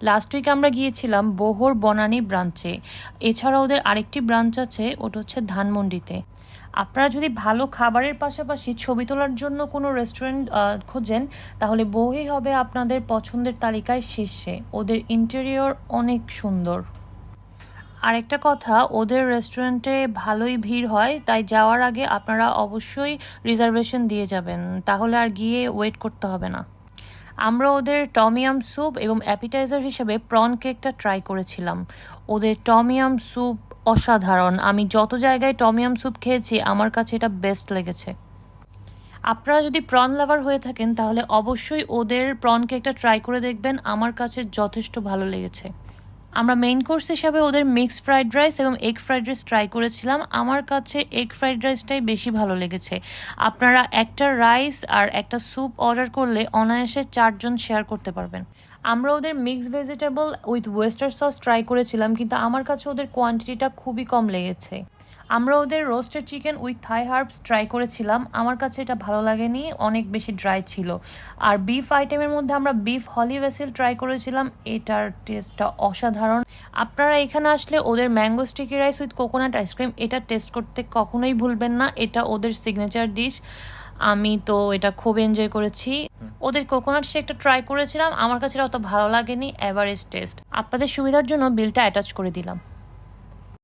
Last week আমরা গিয়েছিলাম বহর বনানী ব্রাঞ্চে। এছাড়া ওদের আরেকটি ব্রাঞ্চ আছে, ওটা হচ্ছে ধানমন্ডিতে। আপনারা যদি ভালো খাবারের পাশাপাশি ছবি তোলার জন্য কোনো রেস্টুরেন্ট খোঁজেন, তাহলে বউই হবে আপনাদের পছন্দের তালিকায় শীর্ষে। ওদের ইন্টেরিয়র অনেক সুন্দর। আরেকটা কথা, ওদের রেস্টুরেন্টে ভালোই ভিড় হয়, তাই যাওয়ার আগে আপনারা অবশ্যই রিজার্ভেশন দিয়ে যাবেন, তাহলে আর গিয়ে ওয়েট করতে হবে না। আমরা ওদের টমিয়াম স্যুপ এবং অ্যাপিটাইজার হিসেবে প্রন কেকটা ট্রাই করেছিলাম। ওদের টমিয়াম স্যুপ অসাধারণ। আমি যত জায়গায় টমিয়াম স্যুপ খেয়েছি, আমার কাছে এটা বেস্ট লেগেছে। আপনারা যদি প্রন লাভার হয়ে থাকেন, তাহলে অবশ্যই ওদের প্রন কেকটা ট্রাই করে দেখবেন। আমার কাছে যথেষ্ট ভালো লেগেছে। আমরা মেইন কোর্স হিসাবে ওদের মিক্সড ফ্রাইড রাইস এবং এগ ফ্রাইড রাইস ট্রাই করেছিলাম। আমার কাছে এগ ফ্রাইড রাইসটাই বেশি ভালো লেগেছে। আপনারা একটা রাইস আর একটা স্যুপ অর্ডার করলে অনায়াসে 4 জন শেয়ার করতে পারবেন। আমরা ওদের mixed vegetable with oyster sauce try করেছিলাম, কিন্তু আমার কাছে ওদের কোয়ান্টিটিটা খুবই কম লেগেছে। আমরা ওদের roasted chicken with Thai herbs try করেছিলাম। আমার কাছে এটা ভালো লাগেনি, অনেক বেশি ড্রাই ছিল। আর বিফ আইটেমের মধ্যে আমরা বিফ হলি ভেসেল ট্রাই করেছিলাম, এটার টেস্টটা অসাধারণ। আপনারা এখানে আসলে ওদের mango sticky rice with coconut ice cream এটা টেস্ট করতে কখনোই ভুলবেন না। এটা ওদের সিগনেচার ডিশ। আমি তো এটা খুব এনজয় করেছি। ওদের কোকোনাট শেকটা ট্রাই করেছিলাম, আমার কাছে এটা অত ভালো লাগেনি, এভারেজ টেস্ট। আপনাদের সুবিধার জন্য বিলটা অ্যাটাচ করে দিলাম।